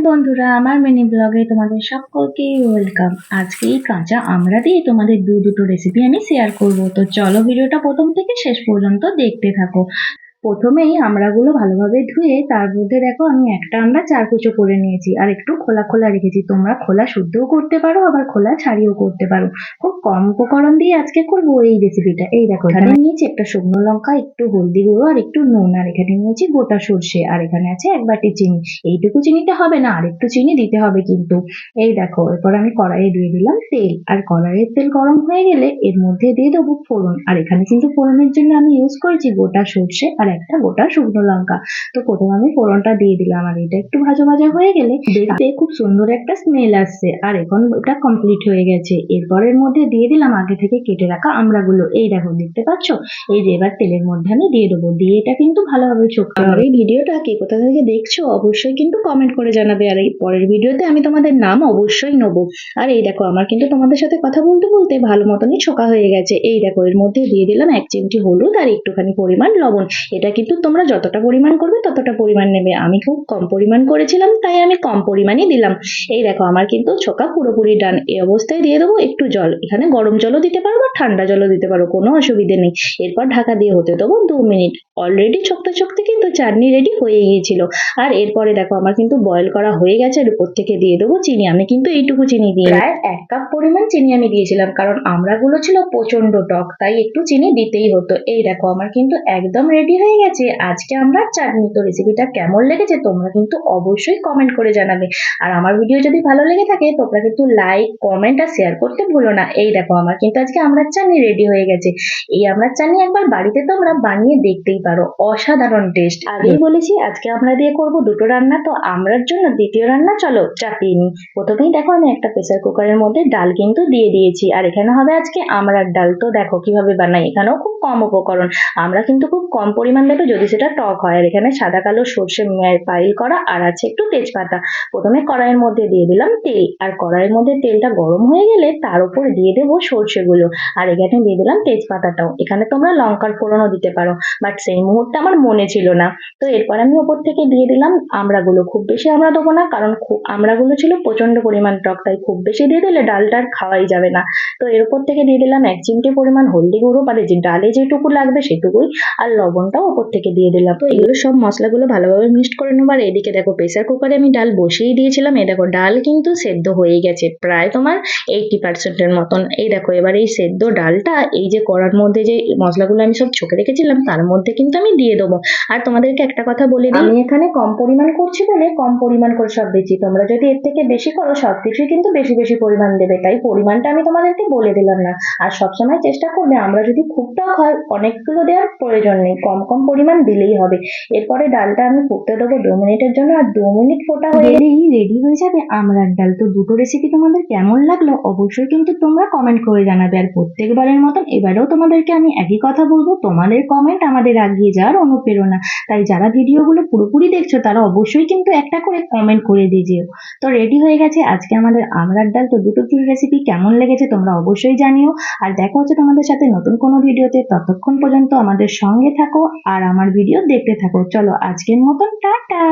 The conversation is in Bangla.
বন্ধুরা, আমার মিনি ব্লগে তোমাদের সকলকে ওয়েলকাম। আজকে এই কাঁচা আমড়া দিয়ে তোমাদের দুটো রেসিপি আমি শেয়ার করব। তো চলো ভিডিওটা প্রথম থেকে শেষ পর্যন্ত দেখতে থাকো। প্রথমেই আমড়াগুলো ভালোভাবে ধুয়ে তার মধ্যে দেখো আমি একটা আমড়া চারকুচো করে নিয়েছি আর একটু খোলা খোলা রেখেছি। তোমরা খোলা শুদ্ধও করতে পারো, আবার খোলা ছাড়িয়েও করতে পারো। খুব কম উপকরণ দিয়ে আজকে করবো এই রেসিপিটা। এই দেখো, এখানে নিয়েছি একটা শুকনো লঙ্কা, একটু হলদি গুঁড়ো আর একটু নুন, আর এখানে নিয়েছি গোটা সর্ষে, আর এখানে আছে এক বাটি চিনি। এইটুকু চিনিটা হবে না, আর একটু চিনি দিতে হবে কিন্তু। এই দেখো, এরপর আমি কড়াইয়ে দিয়ে দিলাম তেল, আর কড়াইয়ের তেল গরম হয়ে গেলে এর মধ্যে দিয়ে দেবো ফোড়ন। আর এখানে কিন্তু ফোড়নের জন্য আমি ইউজ করেছি গোটা সর্ষে আর একটা গোটা শুকনো লঙ্কা। তো প্রথমে আমি ফোড়নটা দিয়ে দিলাম, আর এটা একটু ভাজা ভাজা হয়ে গেলে দেখতে খুব সুন্দর একটা স্মেল আসছে। আর এখন এটা কমপ্লিট হয়ে গেছে। এরপর এর মধ্যে দিয়ে দিলাম আগে থেকে কেটে রাখা আমড়াগুলো। এই দেখো, দেখতে পাচ্ছ? এই যে এবার তেলের মধ্যে আমি দিয়ে দেবো, দিয়ে এটা কিন্তু ভালোভাবে চোখতে হবে। এই ভিডিওটা কে কোথা থেকে দেখছো অবশ্যই কিন্তু কমেন্ট করে জানাবে, আর এই পরের ভিডিওতে আমি তোমাদের নাম অবশ্যই নেবো। আর এই দেখো, আমার কিন্তু তোমাদের সাথে কথা বলতে বলতে ভালো মতনই ছোকা হয়ে গেছে। এই দেখো, এর মধ্যে দিয়ে দিলাম 1 চিমটি হলুদ আর একটুখানি পরিমাণ লবণ। এটা কিন্তু তোমরা যতটা পরিমাণ করবে ততটা পরিমাণ নেবে। আমি খুব কম পরিমাণ করেছিলাম তাই আমি কম পরিমাণই দিলাম। এই দেখো, আমার কিন্তু ছোকা পুরোপুরি ডান। এই অবস্থায় দিয়ে দেবো একটু জল। এখানে গরম জলও দিতে পারো বা ঠান্ডা জলও দিতে পারো, কোনো অসুবিধে নেই। এরপর ঢাকা দিয়ে হতে দেবো 2 মিনিট। অলরেডি চকতে চকতে কিন্তু চাটনি রেডি হয়ে গিয়েছিল। আর এরপরে দেখো, আমার কিন্তু বয়েল করা হয়ে গেছে। আর উপর থেকে দিয়ে দেবো চিনি। আমি কিন্তু এইটুকু চিনি দিয়ে প্রায় 1 কাপ পরিমাণ চিনি আমি দিয়েছিলাম, কারণ আমড়াগুলো ছিল প্রচন্ড টক, তাই একটু চিনি দিতেই হতো। এই দেখো, আমার কিন্তু একদম রেডি হয়ে গেছে আজকে আমরা চাটনি। তো রেসিপিটা কেমন লেগেছে তোমরা কিন্তু অবশ্যই কমেন্ট করে জানাবে। আর আমার ভিডিও যদি ভালো লেগে থাকে তোমরা কিন্তু লাইক, কমেন্ট আর শেয়ার করতে ভুলো না। এই দেখো, আমার কিন্তু আজকে আমড়ার চাটনি রেডি হয়ে গেছে। এই আমড়ার চাটনি একবার বাড়িতে তোমরা বানিয়ে দেখতেই পারো, অসাধারণ টেস্ট। আগেই বলেছি আজকে আমরা দিয়ে করব দুটো রান্না, তো আমড়ার জন্য দ্বিতীয় রান্না চলো চাপিয়ে নিই। প্রথমেই দেখো, আমি একটা প্রেসার কুকারের মধ্যে ডাল কিন্তু দিয়ে দিয়েছি, আর এখানে হবে আজকে আমড়ার ডাল। তো দেখো কিভাবে বানাই, এখানেও খুব কম উপকরণ। আমরা কিন্তু খুব কম পরিমাণ দেবে যদি সেটা টক হয়। আর এখানে সাদা কালো সর্ষে পাইল করা, আর আছে একটু তেজপাতা। প্রথমে কড়াইয়ের মধ্যে দিয়ে দিলাম তেল, আর কড়াইয়ের মধ্যে তেলটা গরম হয়ে গেলে তার উপর দিয়ে দেবো সর্ষেগুলো, আর এখানে দিয়ে দিলাম তেজপাতাটাও। এখানে তোমরা লঙ্কার ফোড়নও দিতে পারো, বাট সেই মুহূর্তে আমার মনে ছিল না। তো এরপর আমি ওপর থেকে দিয়ে দিলাম আমড়াগুলো। খুব বেশি আমড়া দেবো না, কারণ আমড়াগুলো ছিল প্রচন্ড পরিমাণ টক, তাই খুব বেশি দিয়ে দিলে ডালটা আর খাওয়াই যাবে না। তো এর উপর থেকে দিয়ে দিলাম 1 চিমটি পরিমাণ হলদি গুঁড়ো, মানে যে ডালে যেটুকু লাগবে সেটুকুই, আর লবণটাও ওপর থেকে দিয়ে দিলাম। তো এগুলো সব মশলাগুলো ভালোভাবে মিক্সড করে নেবো। আর এদিকে দেখো, প্রেসার কুকারে আমি ডাল বসিয়ে দিয়েছিলাম। এই দেখো, ডাল কিন্তু সেদ্ধ হয়ে গেছে প্রায় তোমার 80% মতন। এই দেখো, এবার এই সেদ্ধ ডালটা এই যে কড়ার মধ্যে যে মশলাগুলো আমি সব ছকে রেখেছিলাম তার মধ্যে কিন্তু আমি দিয়ে দেবো। আর তোমাদেরকে একটা কথা বলে দিই, আমি এখানে কম পরিমাণ করছি বলে কম পরিমাণ করে সব দিচ্ছি। তোমরা যদি এর থেকে বেশি করো সবকিছুই কিন্তু বেশি বেশি পরিমাণ দেবে, তাই পরিমাণটা আমি তোমাদেরকে বলে দিলাম না। আর সবসময় চেষ্টা করবে, আমরা যদি খুব টক হয় অনেকগুলো দেওয়ার প্রয়োজন নেই, কম কম পরিমাণ দিলেই হবে। এরপরে ডালটা আমি ফুটতে দেবো 2 মিনিটের জন্য, আর 2 মিনিট ফোটা হয়ে গেলেই রেডি হয়ে যাবে আমড়ার ডাল। তো দুটো রেসিপি তোমাদের কেমন লাগলো অবশ্যই কিন্তু তোমরা কমেন্ট করে জানাবে। আর প্রত্যেকবারের মতন এবারেও তোমাদেরকে আমি একই কথা বলবো, তোমাদের কমেন্ট আমাদের এগিয়ে যাওয়ার অনুপ্রেরণা। তাই যারা ভিডিওগুলো পুরোপুরি দেখছো তারা অবশ্যই কিন্তু একটা করে কমেন্ট করে দিয়ে যেও। তো রেডি হয়ে গেছে আজকে আমাদের আমড়ার ডাল। তো দুটো রেসিপি কেমন লেগেছে তোমরা অবশ্যই জানিও। আর দেখা হচ্ছে তোমাদের সাথে নতুন কোনো ভিডিওতে। ততক্ষণ পর্যন্ত আমাদের সঙ্গে থাকো আর আমার ভিডিও দেখতে থাকো। চলো আজকের মতন টাটা।